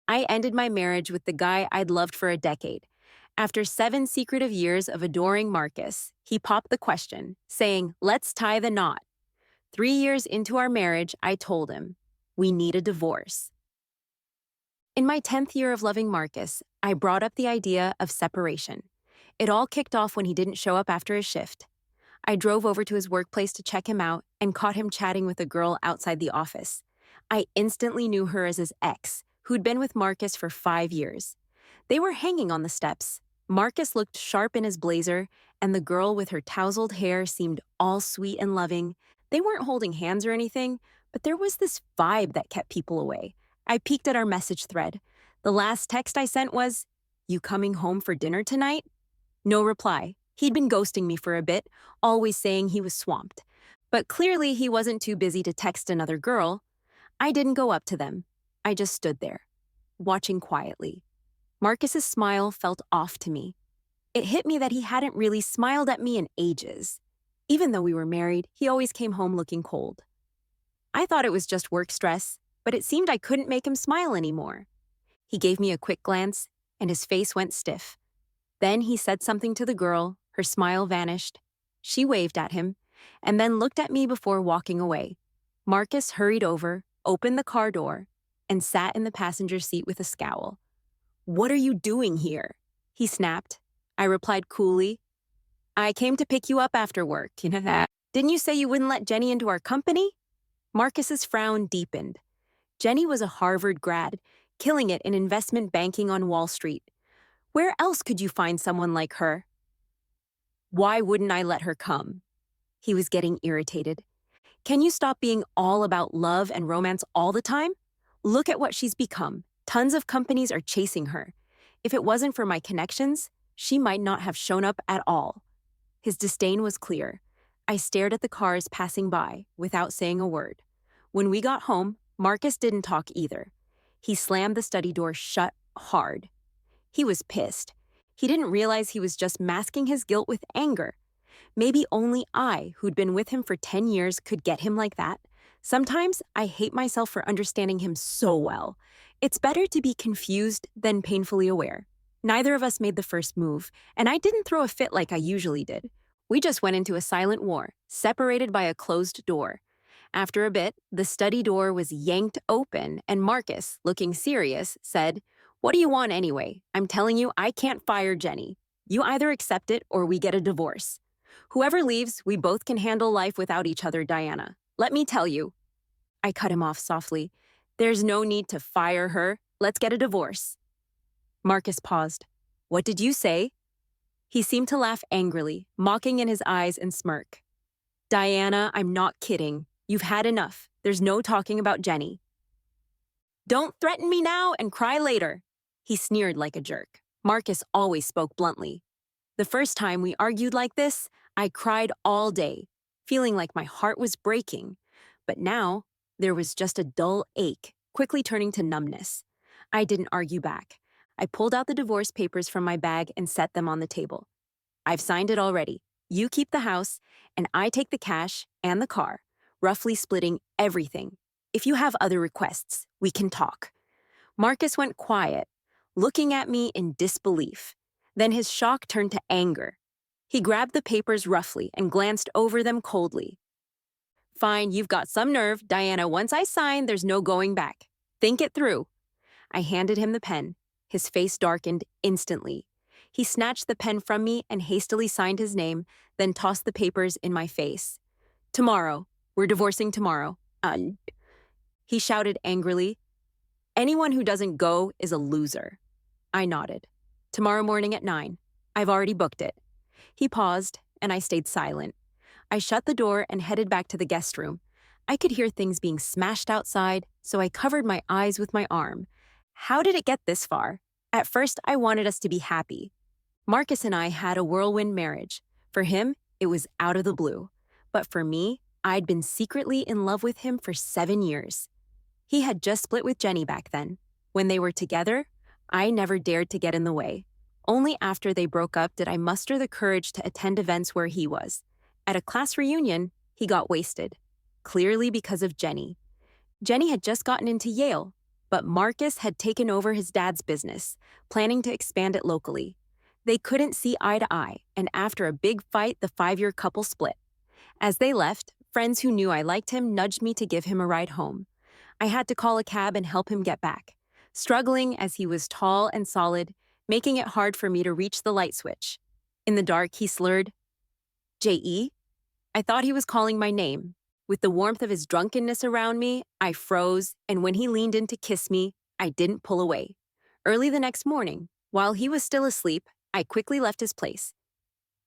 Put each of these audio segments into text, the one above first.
I ended my marriage with the guy I'd loved for a decade. After 7 secretive years of adoring Marcus, he popped the question, saying, "Let's tie the knot." 3 years into our marriage, I told him, "We need a divorce." In my 10th year of loving Marcus, I brought up the idea of separation. It all kicked off when he didn't show up after his shift. I drove over to his workplace to check him out and caught him chatting with a girl outside the office. I instantly knew her as his ex, who'd been with Marcus for 5 years. They were hanging on the steps. Marcus looked sharp in his blazer, and the girl with her tousled hair seemed all sweet and loving. They weren't holding hands or anything, but there was this vibe that kept people away. I peeked at our message thread. The last text I sent was, "You coming home for dinner tonight?" No reply. He'd been ghosting me for a bit, always saying he was swamped. But clearly he wasn't too busy to text another girl. I didn't go up to them. I just stood there, watching quietly. Marcus's smile felt off to me. It hit me that he hadn't really smiled at me in ages. Even though we were married, he always came home looking cold. I thought it was just work stress, but it seemed I couldn't make him smile anymore. He gave me a quick glance, and his face went stiff. Then he said something to the girl, her smile vanished. She waved at him, and then looked at me before walking away. Marcus hurried over, opened the car door, and sat in the passenger seat with a scowl. "What are you doing here?" he snapped. I replied coolly, "I came to pick you up after work, you know that. Didn't you say you wouldn't let Jenny into our company?" Marcus's frown deepened. Jenny was a Harvard grad, killing it in investment banking on Wall Street. Where else could you find someone like her? Why wouldn't I let her come? He was getting irritated. Can you stop being all about love and romance all the time? Look at what she's become. Tons of companies are chasing her. If it wasn't for my connections, she might not have shown up at all. His disdain was clear. I stared at the cars passing by without saying a word. When we got home, Marcus didn't talk either. He slammed the study door shut hard. He was pissed. He didn't realize he was just masking his guilt with anger. Maybe only I, who'd been with him for 10 years, could get him like that. Sometimes I hate myself for understanding him so well. It's better to be confused than painfully aware. Neither of us made the first move, and I didn't throw a fit like I usually did. We just went into a silent war, separated by a closed door. After a bit, the study door was yanked open, and Marcus, looking serious, said, "What do you want anyway? I'm telling you, I can't fire Jenny. You either accept it or we get a divorce. Whoever leaves, we both can handle life without each other, Diana. Let me tell you." I cut him off softly. "There's no need to fire her. Let's get a divorce." Marcus paused. "What did you say?" He seemed to laugh angrily, mocking in his eyes and smirk. "Diana, I'm not kidding. You've had enough. There's no talking about Jenny." "Don't threaten me now and cry later." He sneered like a jerk. Marcus always spoke bluntly. The first time we argued like this, I cried all day, feeling like my heart was breaking. But now, there was just a dull ache, quickly turning to numbness. I didn't argue back. I pulled out the divorce papers from my bag and set them on the table. "I've signed it already. You keep the house, and I take the cash and the car, roughly splitting everything. If you have other requests, we can talk." Marcus went quiet, looking at me in disbelief. Then his shock turned to anger. He grabbed the papers roughly and glanced over them coldly. "Fine, you've got some nerve, Diana. Once I sign, there's no going back. Think it through." I handed him the pen. His face darkened instantly. He snatched the pen from me and hastily signed his name, then tossed the papers in my face. "Tomorrow. We're divorcing tomorrow." He shouted angrily. "Anyone who doesn't go is a loser." I nodded. "Tomorrow morning at 9. I've already booked it." He paused, and I stayed silent. I shut the door and headed back to the guest room. I could hear things being smashed outside, so I covered my eyes with my arm. How did it get this far? At first, I wanted us to be happy. Marcus and I had a whirlwind marriage. For him, it was out of the blue. But for me, I'd been secretly in love with him for 7 years. He had just split with Jenny back then. When they were together, I never dared to get in the way. Only after they broke up did I muster the courage to attend events where he was. At a class reunion, he got wasted. Clearly because of Jenny. Jenny had just gotten into Yale, But Marcus had taken over his dad's business, planning to expand it locally. They couldn't see eye to eye, and after a big fight, the 5-year couple split. As they left, friends who knew I liked him nudged me to give him a ride home. I had to call a cab and help him get back, struggling as he was tall and solid, making it hard for me to reach the light switch. In the dark, he slurred, "J.E.?" I thought he was calling my name. With the warmth of his drunkenness around me, I froze, and when he leaned in to kiss me, I didn't pull away. Early the next morning, while he was still asleep, I quickly left his place.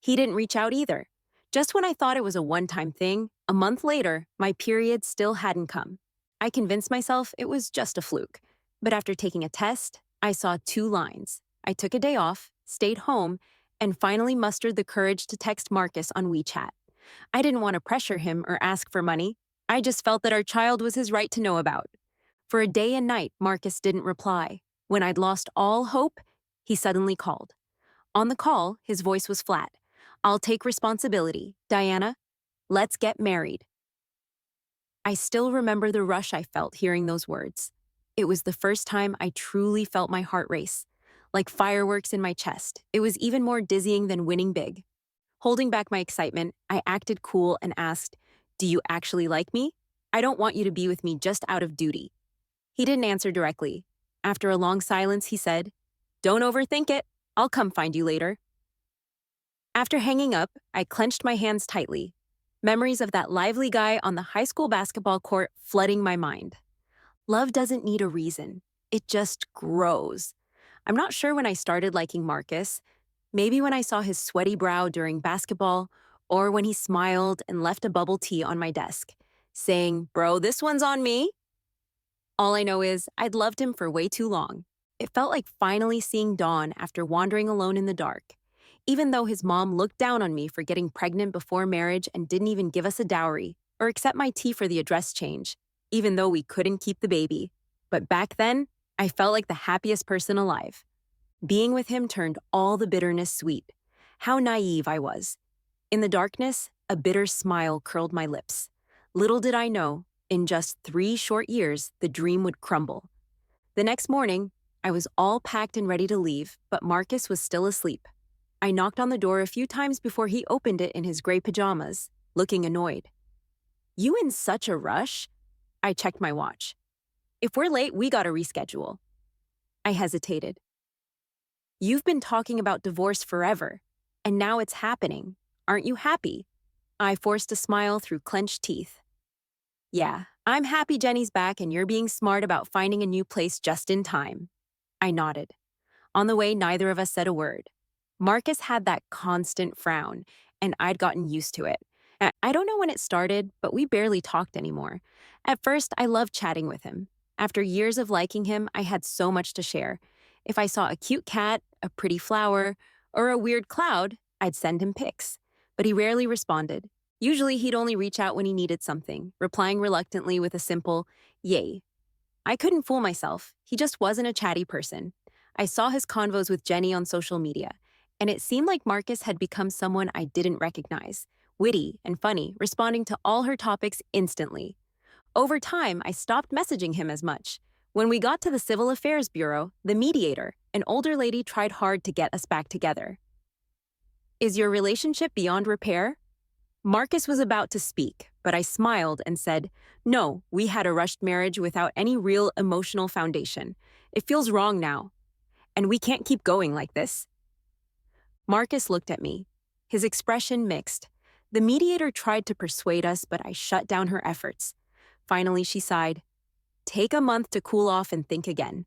He didn't reach out either. Just when I thought it was a one-time thing, a month later, my period still hadn't come. I convinced myself it was just a fluke. But after taking a test, I saw 2 lines. I took a day off, stayed home, and finally mustered the courage to text Marcus on WeChat. I didn't want to pressure him or ask for money. I just felt that our child was his right to know about. For a day and night, Marcus didn't reply. When I'd lost all hope, he suddenly called. On the call, his voice was flat. "I'll take responsibility. Diana, let's get married." I still remember the rush I felt hearing those words. It was the first time I truly felt my heart race. Like fireworks in my chest, it was even more dizzying than winning big. Holding back my excitement, I acted cool and asked, "Do you actually like me? I don't want you to be with me just out of duty." He didn't answer directly. After a long silence, he said, "Don't overthink it. I'll come find you later." After hanging up, I clenched my hands tightly. Memories of that lively guy on the high school basketball court flooding my mind. Love doesn't need a reason. It just grows. I'm not sure when I started liking Marcus. Maybe when I saw his sweaty brow during basketball, or when he smiled and left a bubble tea on my desk, saying, "Bro, this one's on me." All I know is I'd loved him for way too long. It felt like finally seeing dawn after wandering alone in the dark. Even though his mom looked down on me for getting pregnant before marriage and didn't even give us a dowry, or accept my tea for the address change, even though we couldn't keep the baby. But back then, I felt like the happiest person alive. Being with him turned all the bitterness sweet. How naive I was. In the darkness, a bitter smile curled my lips. Little did I know, in just 3 short years, the dream would crumble. The next morning, I was all packed and ready to leave, but Marcus was still asleep. I knocked on the door a few times before he opened it in his gray pajamas, looking annoyed. "You in such a rush?" I checked my watch. "If we're late, we gotta reschedule." I hesitated. "You've been talking about divorce forever, and now it's happening. Aren't you happy?" I forced a smile through clenched teeth. "Yeah, I'm happy Jenny's back and you're being smart about finding a new place just in time." I nodded. On the way, neither of us said a word. Marcus had that constant frown, and I'd gotten used to it. I don't know when it started, but we barely talked anymore. At first, I loved chatting with him. After years of liking him, I had so much to share. If I saw a cute cat, a pretty flower, or a weird cloud, I'd send him pics. But he rarely responded. Usually, he'd only reach out when he needed something, replying reluctantly with a simple, "Yay." I couldn't fool myself. He just wasn't a chatty person. I saw his convos with Jenny on social media, and it seemed like Marcus had become someone I didn't recognize, witty and funny, responding to all her topics instantly. Over time, I stopped messaging him as much. When we got to the Civil Affairs Bureau, the mediator, an older lady, tried hard to get us back together. "Is your relationship beyond repair?" Marcus was about to speak, but I smiled and said, "No, we had a rushed marriage without any real emotional foundation. It feels wrong now, and we can't keep going like this." Marcus looked at me, his expression mixed. The mediator tried to persuade us, but I shut down her efforts. Finally, she sighed. "Take a month to cool off and think again.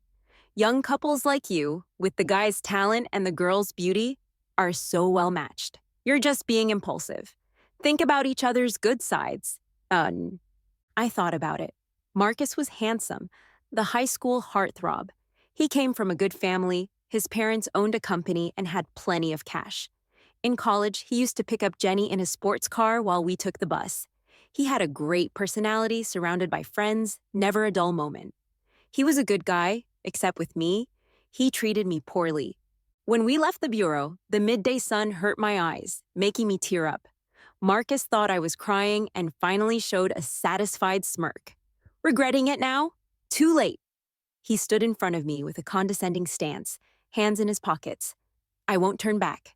Young couples like you, with the guy's talent and the girl's beauty, are so well matched. You're just being impulsive. Think about each other's good sides." I thought about it. Marcus was handsome, the high school heartthrob. He came from a good family, his parents owned a company and had plenty of cash. In college, he used to pick up Jenny in his sports car while we took the bus. He had a great personality, surrounded by friends, never a dull moment. He was a good guy, except with me. He treated me poorly. When we left the bureau, the midday sun hurt my eyes, making me tear up. Marcus thought I was crying and finally showed a satisfied smirk. "Regretting it now? Too late." He stood in front of me with a condescending stance, hands in his pockets. I won't turn back.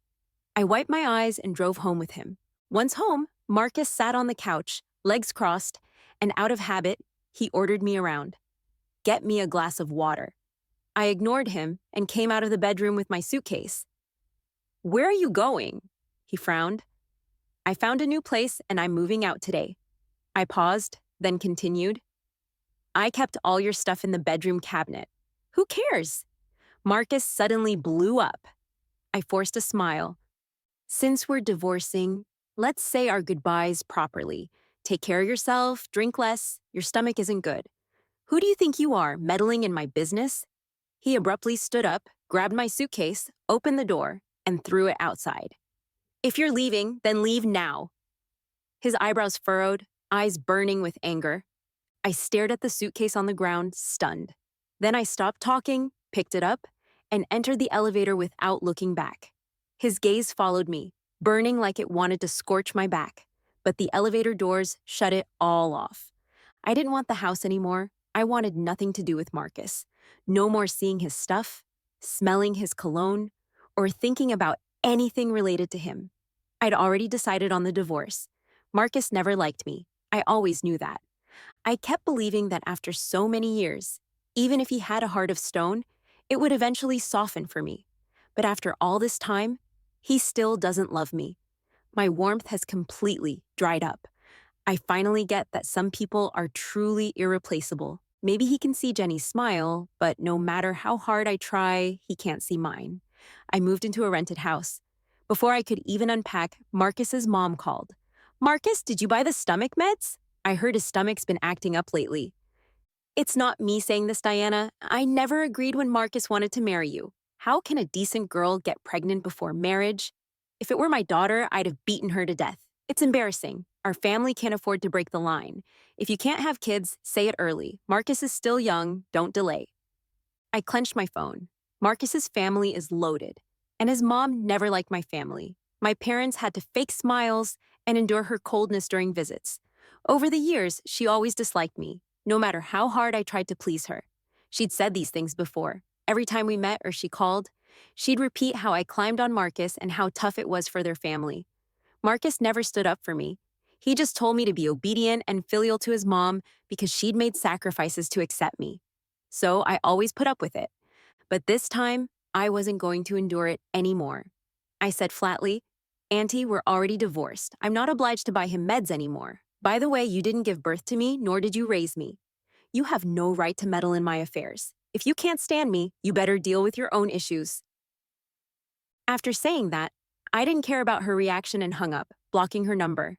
I wiped my eyes and drove home with him. Once home, Marcus sat on the couch, legs crossed, and out of habit, he ordered me around. Get me a glass of water. I ignored him and came out of the bedroom with my suitcase. Where are you going? He frowned. I found a new place and I'm moving out today. I paused, then continued. I kept all your stuff in the bedroom cabinet. Who cares? Marcus suddenly blew up. I forced a smile. Since we're divorcing, let's say our goodbyes properly. Take care of yourself, drink less, your stomach isn't good. Who do you think you are, meddling in my business? He abruptly stood up, grabbed my suitcase, opened the door, and threw it outside. If you're leaving, then leave now. His eyebrows furrowed, eyes burning with anger. I stared at the suitcase on the ground, stunned. Then I stopped talking, picked it up, and entered the elevator without looking back. His gaze followed me, burning like it wanted to scorch my back, but the elevator doors shut it all off. I didn't want the house anymore. I wanted nothing to do with Marcus. No more seeing his stuff, smelling his cologne, or thinking about anything related to him. I'd already decided on the divorce. Marcus never liked me. I always knew that. I kept believing that after so many years, even if he had a heart of stone, it would eventually soften for me. But after all this time, he still doesn't love me. My warmth has completely dried up. I finally get that some people are truly irreplaceable. Maybe he can see Jenny's smile, but no matter how hard I try, he can't see mine. I moved into a rented house. Before I could even unpack, Marcus's mom called. Marcus, did you buy the stomach meds? I heard his stomach's been acting up lately. It's not me saying this, Diana. I never agreed when Marcus wanted to marry you. How can a decent girl get pregnant before marriage? If it were my daughter, I'd have beaten her to death. It's embarrassing. Our family can't afford to break the line. If you can't have kids, say it early. Marcus is still young, don't delay. I clenched my phone. Marcus's family is loaded, and his mom never liked my family. My parents had to fake smiles and endure her coldness during visits. Over the years, she always disliked me, no matter how hard I tried to please her. She'd said these things before. Every time we met or she called, she'd repeat how I climbed on Marcus and how tough it was for their family. Marcus never stood up for me. He just told me to be obedient and filial to his mom because she'd made sacrifices to accept me. So I always put up with it. But this time, I wasn't going to endure it anymore. I said flatly, Auntie, we're already divorced. I'm not obliged to buy him meds anymore. By the way, you didn't give birth to me, nor did you raise me. You have no right to meddle in my affairs. If you can't stand me, you better deal with your own issues. After saying that, I didn't care about her reaction and hung up, blocking her number.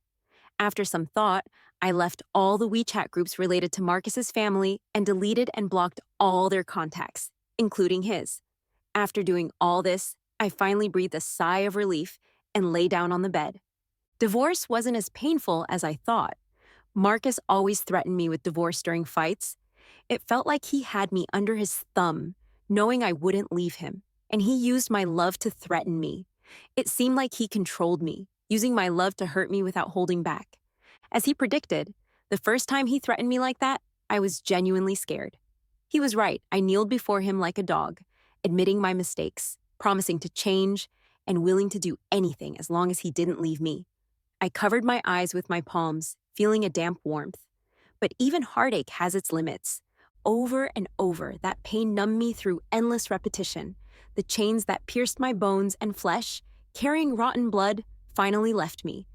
After some thought, I left all the WeChat groups related to Marcus's family and deleted and blocked all their contacts, including his. After doing all this, I finally breathed a sigh of relief and lay down on the bed. Divorce wasn't as painful as I thought. Marcus always threatened me with divorce during fights. It felt like he had me under his thumb, knowing I wouldn't leave him, and he used my love to threaten me. It seemed like he controlled me, using my love to hurt me without holding back. As he predicted, the first time he threatened me like that, I was genuinely scared. He was right. I kneeled before him like a dog, admitting my mistakes, promising to change, and willing to do anything as long as he didn't leave me. I covered my eyes with my palms, feeling a damp warmth. But even heartache has its limits. Over and over, that pain numbed me through endless repetition. The chains that pierced my bones and flesh, carrying rotten blood, finally left me.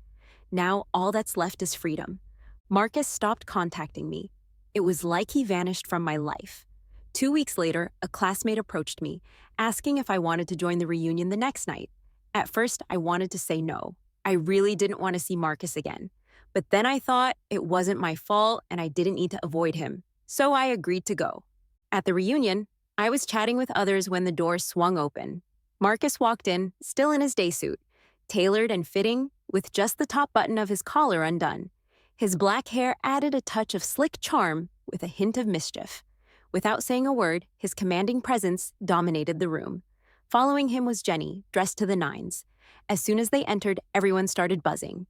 Now all that's left is freedom. Marcus stopped contacting me. It was like he vanished from my life. 2 weeks later, a classmate approached me, asking if I wanted to join the reunion the next night. At first, I wanted to say no. I really didn't want to see Marcus again. But then I thought it wasn't my fault and I didn't need to avoid him. So I agreed to go. At the reunion, I was chatting with others when the door swung open. Marcus walked in, still in his day suit, tailored and fitting, with just the top button of his collar undone. His black hair added a touch of slick charm with a hint of mischief. Without saying a word, his commanding presence dominated the room. Following him was Jenny, dressed to the nines. As soon as they entered, everyone started buzzing.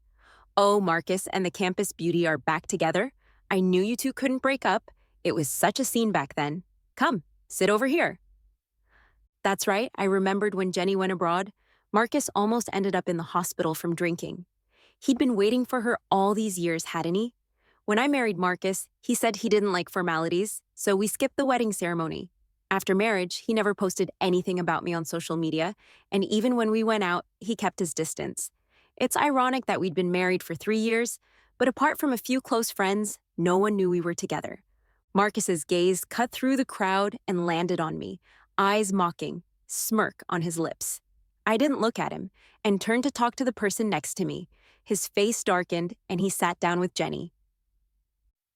Oh, Marcus and the campus beauty are back together. I knew you two couldn't break up. It was such a scene back then. Come, Sit over here. That's right, I remembered when Jenny went abroad. Marcus almost ended up in the hospital from drinking. He'd been waiting for her all these years, hadn't he? When I married Marcus, he said he didn't like formalities, so we skipped the wedding ceremony. After marriage, he never posted anything about me on social media, and even when we went out, he kept his distance. It's ironic that we'd been married for 3 years, but apart from a few close friends, no one knew we were together. Marcus's gaze cut through the crowd and landed on me, eyes mocking, smirk on his lips. I didn't look at him and turned to talk to the person next to me. His face darkened and he sat down with Jenny.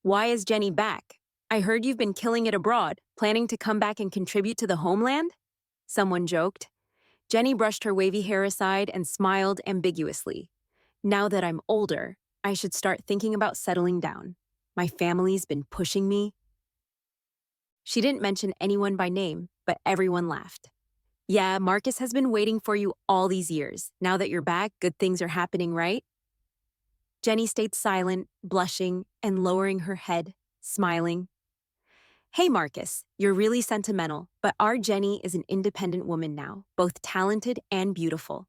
Why is Jenny back? I heard you've been killing it abroad, planning to come back and contribute to the homeland? Someone joked. Jenny brushed her wavy hair aside and smiled ambiguously. Now that I'm older, I should start thinking about settling down. My family's been pushing me. She didn't mention anyone by name, but everyone laughed. Yeah, Marcus has been waiting for you all these years. Now that you're back, good things are happening, right? Jenny stayed silent, blushing and lowering her head, smiling. Hey, Marcus, you're really sentimental, but our Jenny is an independent woman now, both talented and beautiful.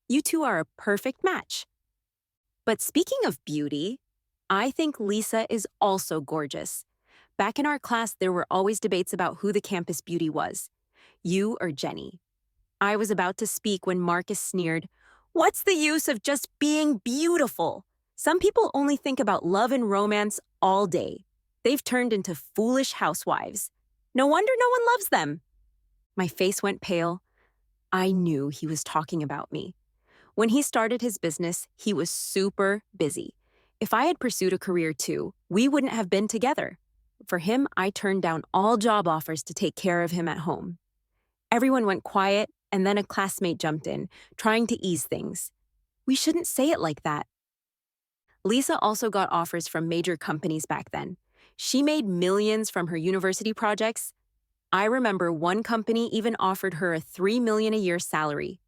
You two are a perfect match. But speaking of beauty, I think Lisa is also gorgeous. Back in our class, there were always debates about who the campus beauty was, you or Jenny. I was about to speak when Marcus sneered, "What's the use of just being beautiful? Some people only think about love and romance all day. They've turned into foolish housewives. No wonder no one loves them." My face went pale. I knew he was talking about me. When he started his business, he was super busy. If I had pursued a career too, we wouldn't have been together. For him, I turned down all job offers to take care of him at home. Everyone went quiet, and then a classmate jumped in, trying to ease things. We shouldn't say it like that. Lisa also got offers from major companies back then. She made millions from her university projects. I remember one company even offered her a $3 million a year salary.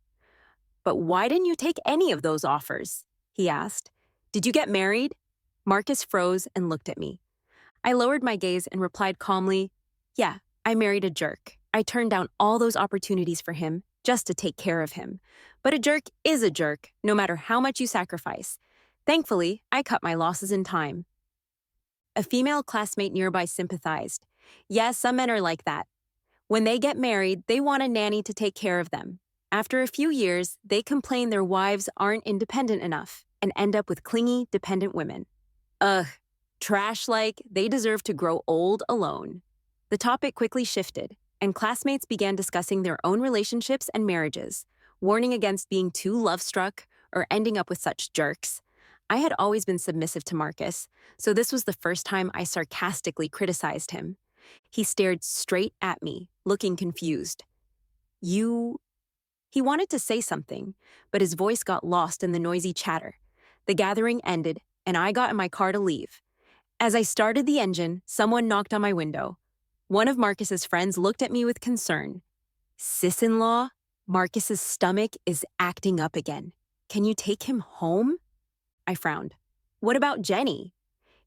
But why didn't you take any of those offers? He asked. Did you get married? Marcus froze and looked at me. I lowered my gaze and replied calmly, yeah, I married a jerk. I turned down all those opportunities for him just to take care of him. But a jerk is a jerk, no matter how much you sacrifice. Thankfully, I cut my losses in time. A female classmate nearby sympathized. Yeah, some men are like that. When they get married, they want a nanny to take care of them. After a few years, they complain their wives aren't independent enough and end up with clingy, dependent women. Ugh, trash like they deserve to grow old alone. The topic quickly shifted, and classmates began discussing their own relationships and marriages, warning against being too love-struck or ending up with such jerks. I had always been submissive to Marcus, so this was the first time I sarcastically criticized him. He stared straight at me, looking confused. He wanted to say something, but his voice got lost in the noisy chatter. The gathering ended, and I got in my car to leave. As I started the engine, someone knocked on my window. One of Marcus's friends looked at me with concern. Sis-in-law, Marcus's stomach is acting up again. Can you take him home? I frowned. What about Jenny?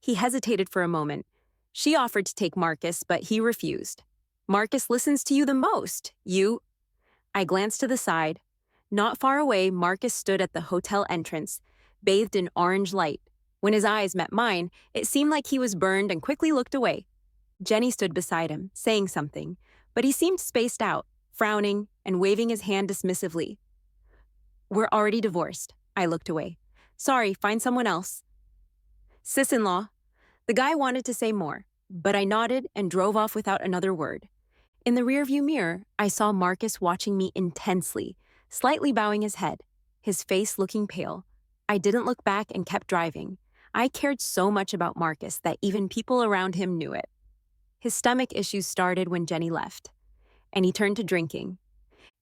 He hesitated for a moment. She offered to take Marcus, but he refused. Marcus listens to you the most. I glanced to the side. Not far away, Marcus stood at the hotel entrance, bathed in orange light. When his eyes met mine, it seemed like he was burned and quickly looked away. Jenny stood beside him, saying something, but he seemed spaced out, frowning and waving his hand dismissively. We're already divorced. I looked away. Sorry, find someone else. Sis-in-law. The guy wanted to say more, but I nodded and drove off without another word. In the rearview mirror, I saw Marcus watching me intensely, slightly bowing his head, his face looking pale. I didn't look back and kept driving. I cared so much about Marcus that even people around him knew it. His stomach issues started when Jenny left, and he turned to drinking.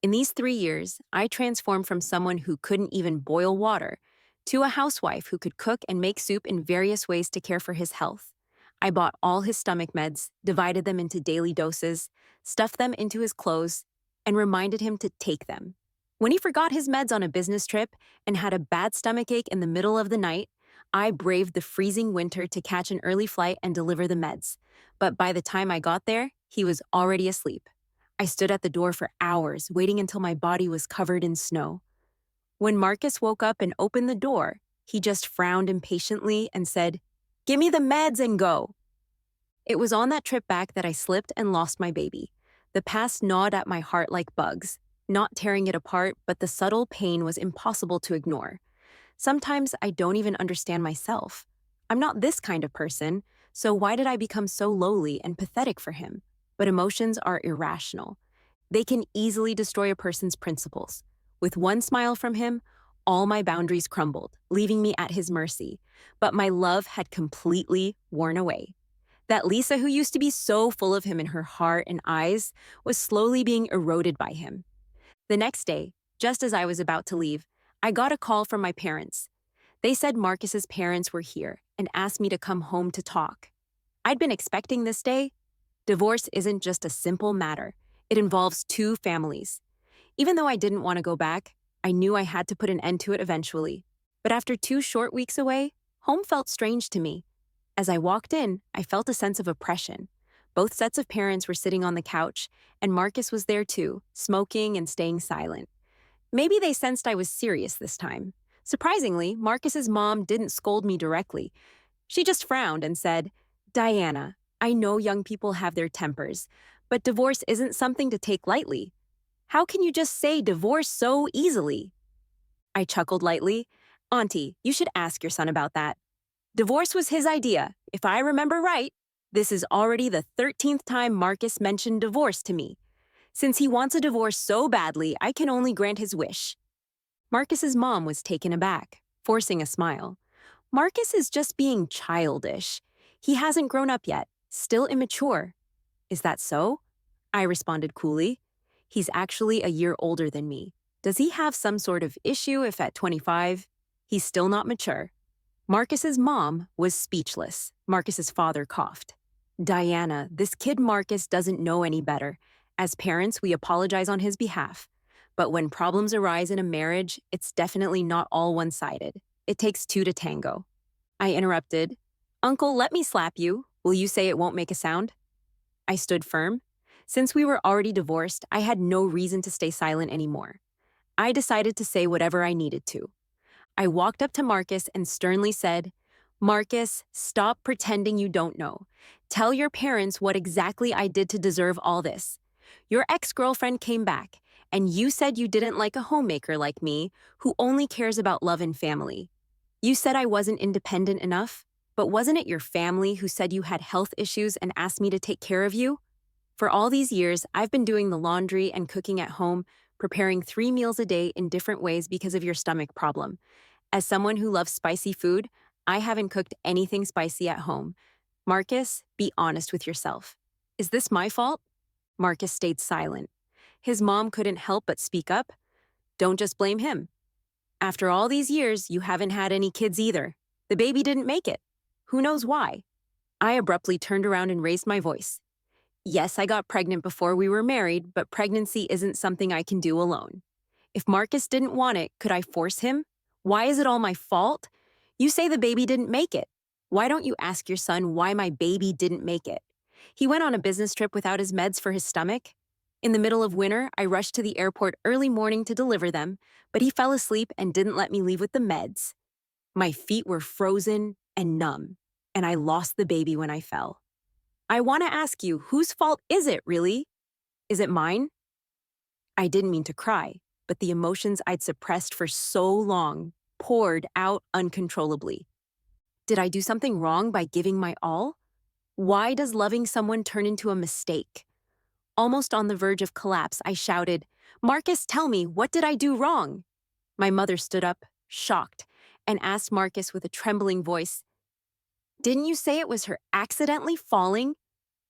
In these 3 years, I transformed from someone who couldn't even boil water to a housewife who could cook and make soup in various ways to care for his health. I bought all his stomach meds, divided them into daily doses, stuffed them into his clothes, and reminded him to take them. When he forgot his meds on a business trip and had a bad stomachache in the middle of the night, I braved the freezing winter to catch an early flight and deliver the meds. But by the time I got there, He was already asleep. I stood at the door for hours, waiting until my body was covered in snow. When Marcus woke up and opened the door, he just frowned impatiently and said, "Give me the meds and go." It was on that trip back that I slipped and lost my baby. The past gnawed at my heart like bugs, not tearing it apart, but the subtle pain was impossible to ignore. Sometimes I don't even understand myself. I'm not this kind of person, so why did I become so lowly and pathetic for him? But emotions are irrational. They can easily destroy a person's principles. With one smile from him, all my boundaries crumbled, leaving me at his mercy. But my love had completely worn away. That Lisa who used to be so full of him in her heart and eyes was slowly being eroded by him. The next day, just as I was about to leave, I got a call from my parents. They said Marcus's parents were here and asked me to come home to talk. I'd been expecting this day. Divorce isn't just a simple matter. It involves two families. Even though I didn't want to go back, I knew I had to put an end to it eventually. But after 2 short weeks away, home felt strange to me. As I walked in, I felt a sense of oppression. Both sets of parents were sitting on the couch, and Marcus was there too, smoking and staying silent. Maybe they sensed I was serious this time. Surprisingly, Marcus's mom didn't scold me directly. She just frowned and said, "Diana, I know young people have their tempers, but divorce isn't something to take lightly. How can you just say divorce so easily?" I chuckled lightly. "Auntie, you should ask your son about that. Divorce was his idea. If I remember right, this is already the 13th time Marcus mentioned divorce to me. Since he wants a divorce so badly, I can only grant his wish." Marcus's mom was taken aback, forcing a smile. "Marcus is just being childish. He hasn't grown up yet, still immature." "Is that so?" I responded coolly. "He's actually a year older than me. Does he have some sort of issue if at 25, he's still not mature?" Marcus's mom was speechless. Marcus's father coughed. "Diana, this kid Marcus doesn't know any better. As parents, we apologize on his behalf. But when problems arise in a marriage, it's definitely not all one-sided. It takes two to tango." I interrupted. "Uncle, let me slap you. Will you say it won't make a sound?" I stood firm. Since we were already divorced, I had no reason to stay silent anymore. I decided to say whatever I needed to. I walked up to Marcus and sternly said, "Marcus, stop pretending you don't know. Tell your parents what exactly I did to deserve all this. Your ex-girlfriend came back, and you said you didn't like a homemaker like me who only cares about love and family. You said I wasn't independent enough, but wasn't it your family who said you had health issues and asked me to take care of you? For all these years, I've been doing the laundry and cooking at home, preparing 3 meals a day in different ways because of your stomach problem. As someone who loves spicy food, I haven't cooked anything spicy at home. Marcus, be honest with yourself. Is this my fault?" Marcus stayed silent. His mom couldn't help but speak up. "Don't just blame him. After all these years, you haven't had any kids either. The baby didn't make it. Who knows why?" I abruptly turned around and raised my voice. "Yes, I got pregnant before we were married, but pregnancy isn't something I can do alone. If Marcus didn't want it, could I force him? Why is it all my fault? You say the baby didn't make it. Why don't you ask your son why my baby didn't make it? He went on a business trip without his meds for his stomach. In the middle of winter, I rushed to the airport early morning to deliver them, but he fell asleep and didn't let me leave with the meds. My feet were frozen and numb, and I lost the baby when I fell. I want to ask you, whose fault is it, really? Is it mine?" I didn't mean to cry, but the emotions I'd suppressed for so long poured out uncontrollably. Did I do something wrong by giving my all? Why does loving someone turn into a mistake? Almost on the verge of collapse, I shouted, "Marcus, tell me, what did I do wrong?" My mother stood up, shocked, and asked Marcus with a trembling voice, "Didn't you say it was her accidentally falling?"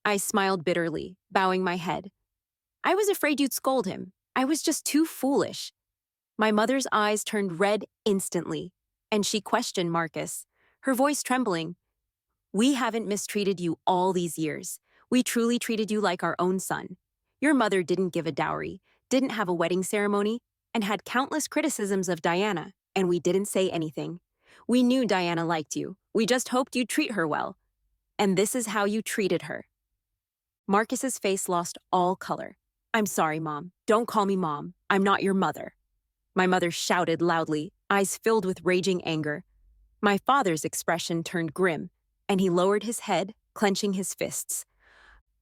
I smiled bitterly, bowing my head. "I was afraid you'd scold him. I was just too foolish." My mother's eyes turned red instantly, and she questioned Marcus, her voice trembling. "We haven't mistreated you all these years. We truly treated you like our own son. Your mother didn't give a dowry, didn't have a wedding ceremony, and had countless criticisms of Diana, and we didn't say anything. We knew Diana liked you. We just hoped you'd treat her well. And this is how you treated her." Marcus's face lost all color. I'm sorry, Mom. Don't call me Mom. I'm not your mother. My mother shouted loudly, eyes filled with raging anger. My father's expression turned grim, and he lowered his head, clenching his fists.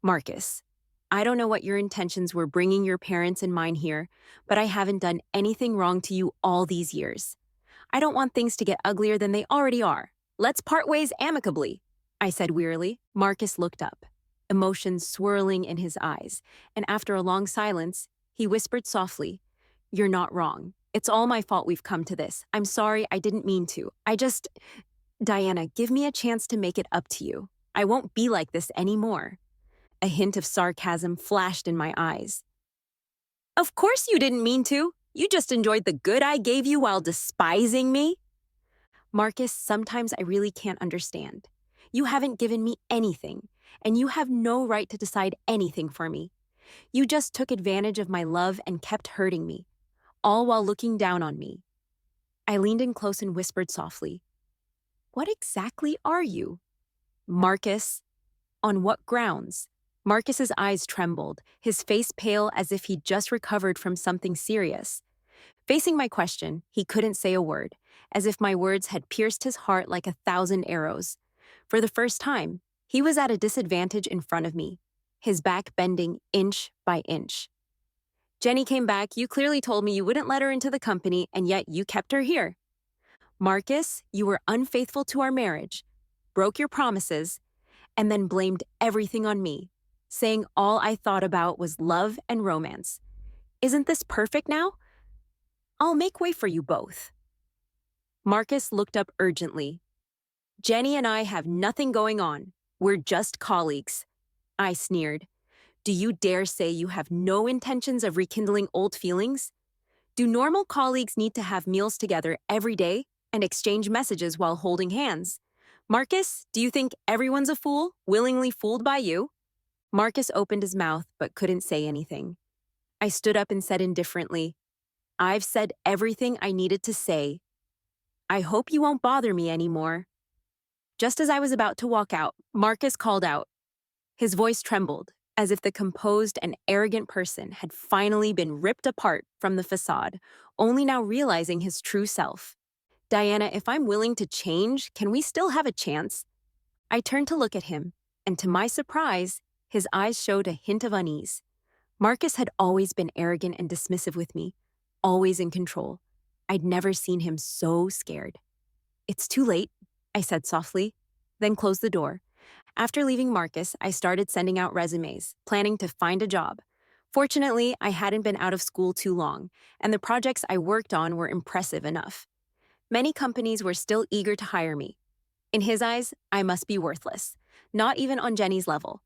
Marcus, I don't know what your intentions were bringing your parents and mine here, but I haven't done anything wrong to you all these years. I don't want things to get uglier than they already are. Let's part ways amicably, I said wearily. Marcus looked up, emotions swirling in his eyes, and after a long silence, he whispered softly, You're not wrong. It's all my fault we've come to this. I'm sorry, I didn't mean to. Diana, give me a chance to make it up to you. I won't be like this anymore. A hint of sarcasm flashed in my eyes. Of course you didn't mean to. You just enjoyed the good I gave you while despising me. Marcus, sometimes I really can't understand. You haven't given me anything, and you have no right to decide anything for me. You just took advantage of my love and kept hurting me, all while looking down on me. I leaned in close and whispered softly, What exactly are you? Marcus. On what grounds? Marcus's eyes trembled, his face pale as if he'd just recovered from something serious. Facing my question, he couldn't say a word, as if my words had pierced his heart like 1,000 arrows. For the first time, he was at a disadvantage in front of me, his back bending inch by inch. Jenny came back. You clearly told me you wouldn't let her into the company, and yet you kept her here. Marcus, you were unfaithful to our marriage, broke your promises, and then blamed everything on me, saying all I thought about was love and romance. Isn't this perfect now? I'll make way for you both. Marcus looked up urgently. Jenny and I have nothing going on. We're just colleagues. I sneered. Do you dare say you have no intentions of rekindling old feelings? Do normal colleagues need to have meals together every day and exchange messages while holding hands? Marcus, do you think everyone's a fool, willingly fooled by you? Marcus opened his mouth but couldn't say anything. I stood up and said indifferently, I've said everything I needed to say. I hope you won't bother me anymore. Just as I was about to walk out, Marcus called out. His voice trembled, as if the composed and arrogant person had finally been ripped apart from the facade, only now realizing his true self. Diana, if I'm willing to change, can we still have a chance? I turned to look at him, and to my surprise, his eyes showed a hint of unease. Marcus had always been arrogant and dismissive with me, always in control. I'd never seen him so scared. It's too late, I said softly, then closed the door. After leaving Marcus, I started sending out resumes, planning to find a job. Fortunately, I hadn't been out of school too long, and the projects I worked on were impressive enough. Many companies were still eager to hire me. In his eyes, I must be worthless, not even on Jenny's level.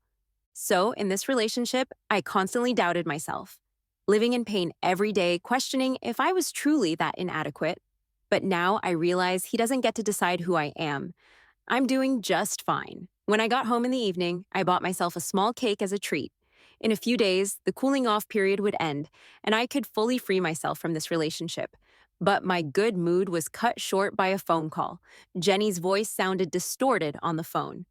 So, in this relationship, I constantly doubted myself, living in pain every day, questioning if I was truly that inadequate. But now I realize he doesn't get to decide who I am. I'm doing just fine. When I got home in the evening, I bought myself a small cake as a treat. In a few days, the cooling off period would end, and I could fully free myself from this relationship. But my good mood was cut short by a phone call. Jenny's voice sounded distorted on the phone.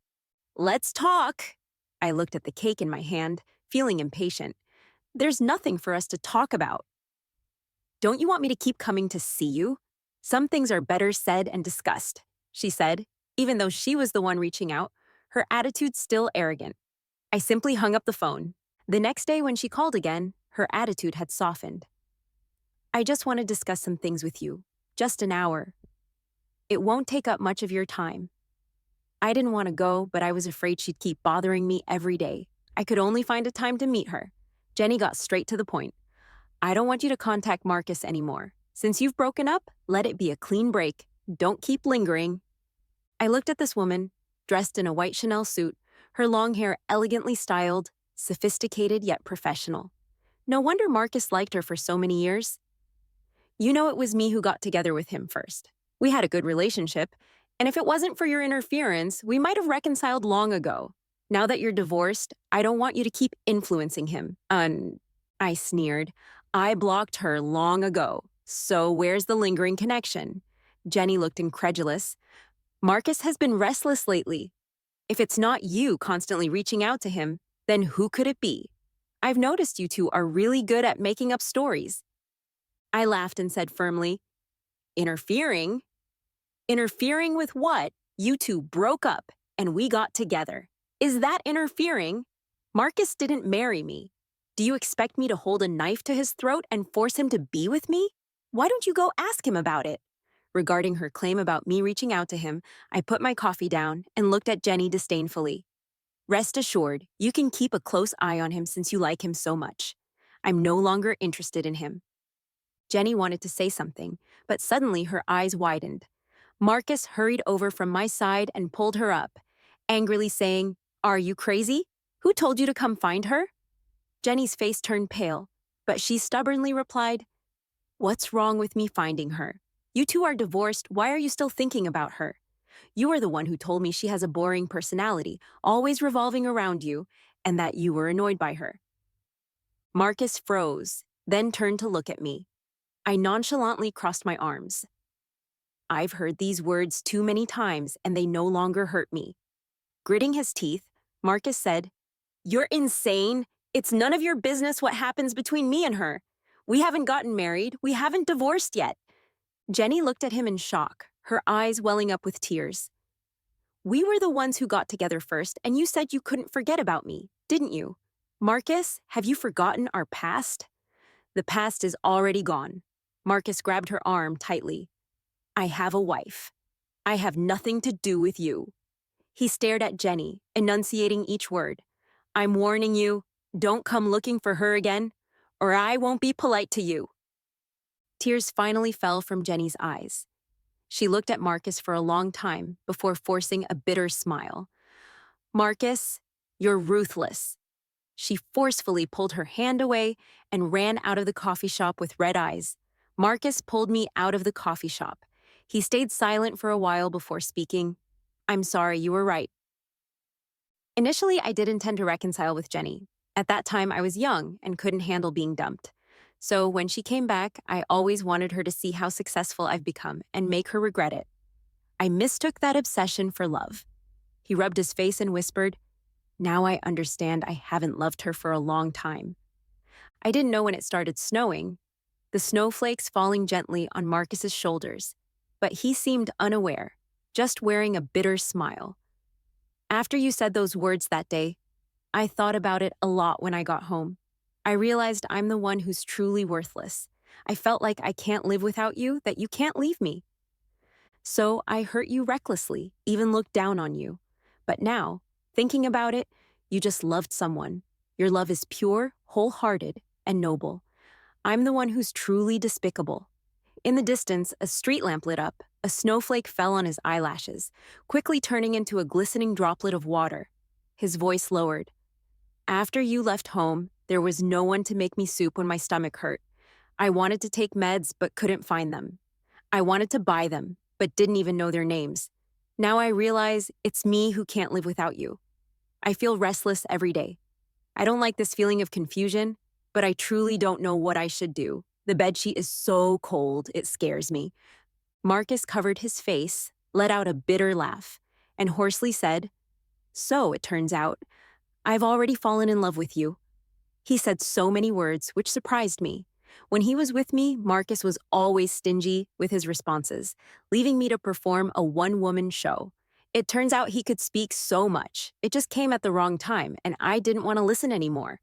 Let's talk. I looked at the cake in my hand, feeling impatient. There's nothing for us to talk about. Don't you want me to keep coming to see you? Some things are better said and discussed, she said, even though she was the one reaching out, her attitude still arrogant. I simply hung up the phone. The next day when she called again, her attitude had softened. I just want to discuss some things with you. Just an hour. It won't take up much of your time. I didn't want to go, but I was afraid she'd keep bothering me every day. I could only find a time to meet her. Jenny got straight to the point. I don't want you to contact Marcus anymore. Since you've broken up, let it be a clean break. Don't keep lingering. I looked at this woman, dressed in a white Chanel suit, her long hair elegantly styled, sophisticated yet professional. No wonder Marcus liked her for so many years. You know it was me who got together with him first. We had a good relationship, and if it wasn't for your interference, we might have reconciled long ago. Now that you're divorced, I don't want you to keep influencing him. I sneered. I blocked her long ago. So where's the lingering connection? Jenny looked incredulous. Marcus has been restless lately. If it's not you constantly reaching out to him, Then who could it be? I've noticed you two are really good at making up stories. I laughed and said firmly, interfering? Interfering with what? You two broke up and we got together. Is that interfering? Marcus didn't marry me. Do you expect me to hold a knife to his throat and force him to be with me? Why don't you go ask him about it? Regarding her claim about me reaching out to him, I put my coffee down and looked at Jenny disdainfully. Rest assured, you can keep a close eye on him since you like him so much. I'm no longer interested in him. Jenny wanted to say something, but suddenly her eyes widened. Marcus hurried over from my side and pulled her up, angrily saying, "Are you crazy? Who told you to come find her?" Jenny's face turned pale, but she stubbornly replied, "What's wrong with me finding her? You two are divorced, why are you still thinking about her? You are the one who told me she has a boring personality, always revolving around you, and that you were annoyed by her." Marcus froze, then turned to look at me. I nonchalantly crossed my arms. I've heard these words too many times, and they no longer hurt me. Gritting his teeth, Marcus said, "You're insane. It's none of your business what happens between me and her. We haven't gotten married. We haven't divorced yet." Jenny looked at him in shock, her eyes welling up with tears. "We were the ones who got together first, and you said you couldn't forget about me, didn't you? Marcus, have you forgotten our past?" "The past is already gone." Marcus grabbed her arm tightly. "I have a wife. I have nothing to do with you." He stared at Jenny, enunciating each word. "I'm warning you, don't come looking for her again, or I won't be polite to you." Tears finally fell from Jenny's eyes. She looked at Marcus for a long time before forcing a bitter smile. "Marcus, you're ruthless." She forcefully pulled her hand away and ran out of the coffee shop with red eyes. Marcus pulled me out of the coffee shop. He stayed silent for a while before speaking. "I'm sorry, you were right." Initially, I did intend to reconcile with Jenny. At that time, I was young and couldn't handle being dumped. So when she came back, I always wanted her to see how successful I've become and make her regret it. I mistook that obsession for love. He rubbed his face and whispered, "Now I understand I haven't loved her for a long time." I didn't know when it started snowing, the snowflakes falling gently on Marcus's shoulders, but he seemed unaware, just wearing a bitter smile. After you said those words that day, I thought about it a lot when I got home. I realized I'm the one who's truly worthless. I felt like I can't live without you, that you can't leave me. So I hurt you recklessly, even looked down on you. But now, thinking about it, you just loved someone. Your love is pure, wholehearted, and noble. I'm the one who's truly despicable. In the distance, a street lamp lit up. A snowflake fell on his eyelashes, quickly turning into a glistening droplet of water. His voice lowered. "After you left home, there was no one to make me soup when my stomach hurt. I wanted to take meds, but couldn't find them. I wanted to buy them, but didn't even know their names. Now I realize it's me who can't live without you. I feel restless every day. I don't like this feeling of confusion, but I truly don't know what I should do. The bedsheet is so cold, it scares me." Marcus covered his face, let out a bitter laugh, and hoarsely said, "So, it turns out, I've already fallen in love with you." He said so many words, which surprised me. When he was with me, Marcus was always stingy with his responses, leaving me to perform a one-woman show. It turns out he could speak so much. It just came at the wrong time, and I didn't want to listen anymore.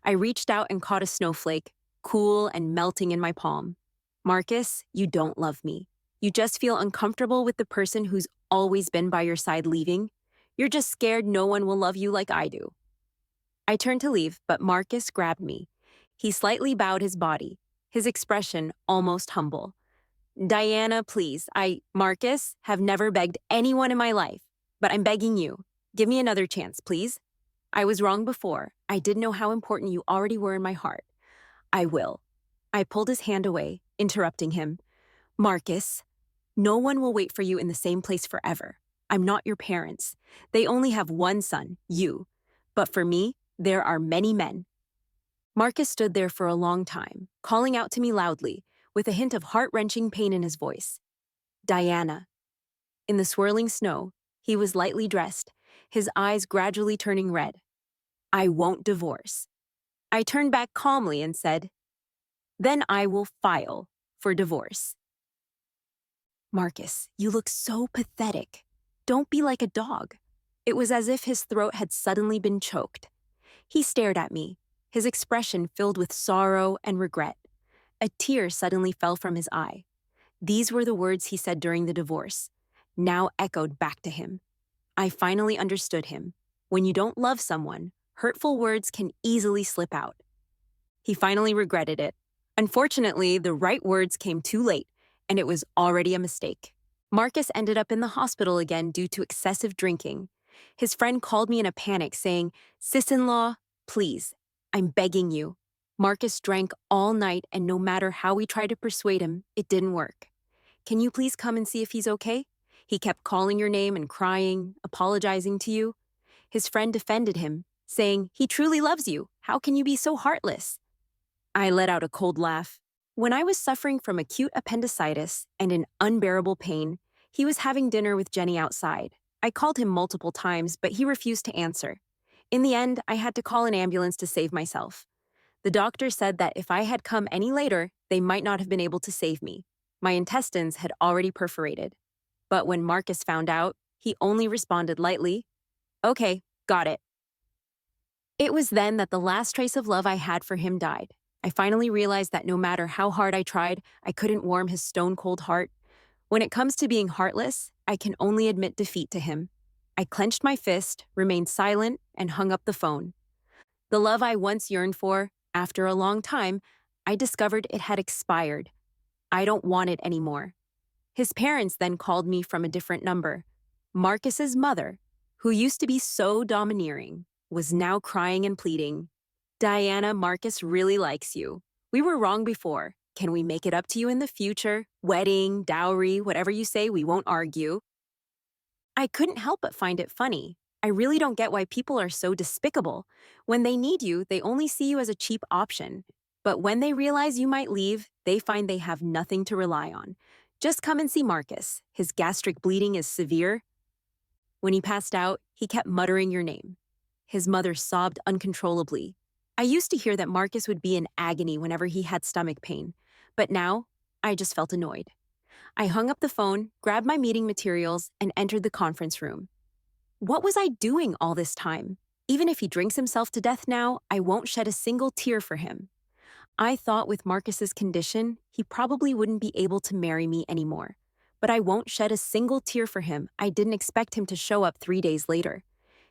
I reached out and caught a snowflake, cool and melting in my palm. "Marcus, you don't love me. You just feel uncomfortable with the person who's always been by your side leaving. You're just scared no one will love you like I do." I turned to leave, but Marcus grabbed me. He slightly bowed his body, his expression almost humble. "Diana, please, Marcus, have never begged anyone in my life, but I'm begging you. Give me another chance, please. I was wrong before. I didn't know how important you already were in my heart. I will." I pulled his hand away, interrupting him. "Marcus, no one will wait for you in the same place forever. I'm not your parents. They only have one son, you. But for me, there are many men." Marcus stood there for a long time, calling out to me loudly, with a hint of heart-wrenching pain in his voice. "Diana." In the swirling snow, he was lightly dressed, his eyes gradually turning red. I won't divorce. I turned back calmly and said, then I will file for divorce. Marcus, you look so pathetic. Don't be like a dog. It was as if his throat had suddenly been choked. He stared at me, his expression filled with sorrow and regret. A tear suddenly fell from his eye. These were the words he said during the divorce, now echoed back to him. I finally understood him. When you don't love someone, hurtful words can easily slip out. He finally regretted it. Unfortunately, the right words came too late, and it was already a mistake. Marcus ended up in the hospital again due to excessive drinking. His friend called me in a panic, saying, "Sis-in-law, please, I'm begging you." Marcus drank all night, and no matter how we tried to persuade him, it didn't work. "Can you please come and see if he's okay?" He kept calling your name and crying, apologizing to you. His friend defended him, saying, "He truly loves you. How can you be so heartless?" I let out a cold laugh. When I was suffering from acute appendicitis and an unbearable pain, he was having dinner with Jenny outside. I called him multiple times, but he refused to answer. In the end, I had to call an ambulance to save myself. The doctor said that if I had come any later, they might not have been able to save me. My intestines had already perforated. But when Marcus found out, he only responded lightly, "Okay, got it." It was then that the last trace of love I had for him died. I finally realized that no matter how hard I tried, I couldn't warm his stone-cold heart. When it comes to being heartless, I can only admit defeat to him. I clenched my fist, remained silent, and hung up the phone. The love I once yearned for, after a long time, I discovered it had expired. I don't want it anymore. His parents then called me from a different number. Marcus's mother, who used to be so domineering, was now crying and pleading. "Diana, Marcus really likes you. We were wrong before. Can we make it up to you in the future? Wedding, dowry, whatever you say, we won't argue." I couldn't help but find it funny. I really don't get why people are so despicable. When they need you, they only see you as a cheap option. But when they realize you might leave, they find they have nothing to rely on. Just come and see Marcus. His gastric bleeding is severe. When he passed out, he kept muttering your name. His mother sobbed uncontrollably. I used to hear that Marcus would be in agony whenever he had stomach pain, but now I just felt annoyed. I hung up the phone, grabbed my meeting materials, and entered the conference room. What was I doing all this time? Even if he drinks himself to death now, I won't shed a single tear for him. I thought with Marcus's condition, he probably wouldn't be able to marry me anymore. But I won't shed a single tear for him. I didn't expect him to show up 3 days later.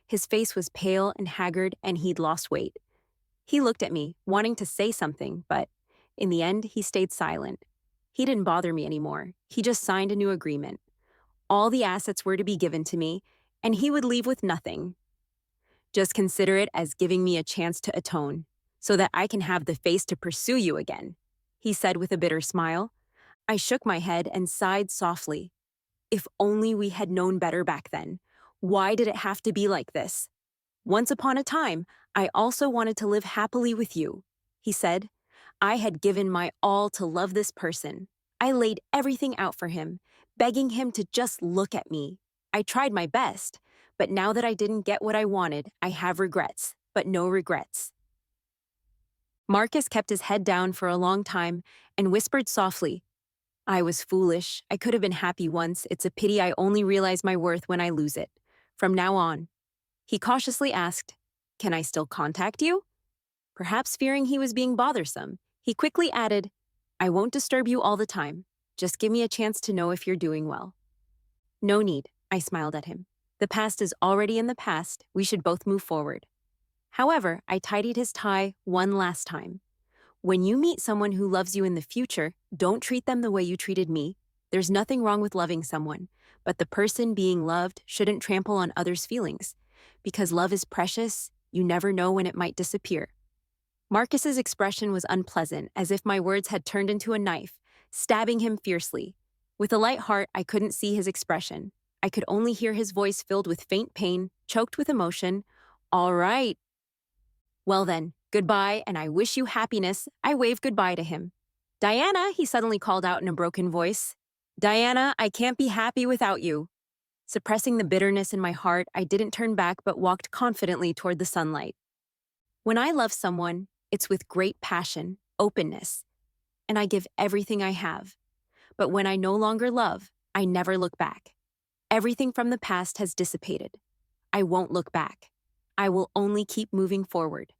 His face was pale and haggard, and he'd lost weight. He looked at me, wanting to say something, but in the end, he stayed silent. He didn't bother me anymore. He just signed a new agreement. All the assets were to be given to me, and he would leave with nothing. "Just consider it as giving me a chance to atone, so that I can have the face to pursue you again," he said with a bitter smile. I shook my head and sighed softly. If only we had known better back then. Why did it have to be like this? "Once upon a time, I also wanted to live happily with you," he said. I had given my all to love this person. I laid everything out for him, begging him to just look at me. I tried my best, but now that I didn't get what I wanted, I have regrets, but no regrets. Marcus kept his head down for a long time and whispered softly, "I was foolish. I could have been happy once. It's a pity I only realize my worth when I lose it. From now on." He cautiously asked, "Can I still contact you?" Perhaps fearing he was being bothersome, he quickly added, "I won't disturb you all the time. Just give me a chance to know if you're doing well." "No need," I smiled at him. "The past is already in the past. We should both move forward." However, I tidied his tie one last time. When you meet someone who loves you in the future, don't treat them the way you treated me. There's nothing wrong with loving someone, but the person being loved shouldn't trample on others' feelings. Because love is precious, you never know when it might disappear. Marcus's expression was unpleasant, as if my words had turned into a knife, stabbing him fiercely. With a light heart, I couldn't see his expression. I could only hear his voice filled with faint pain, choked with emotion. "All right. Well then, goodbye, and I wish you happiness." I waved goodbye to him. "Diana," he suddenly called out in a broken voice. "Diana, I can't be happy without you." Suppressing the bitterness in my heart, I didn't turn back but walked confidently toward the sunlight. When I love someone, it's with great passion, openness, and I give everything I have. But when I no longer love, I never look back. Everything from the past has dissipated. I won't look back. I will only keep moving forward.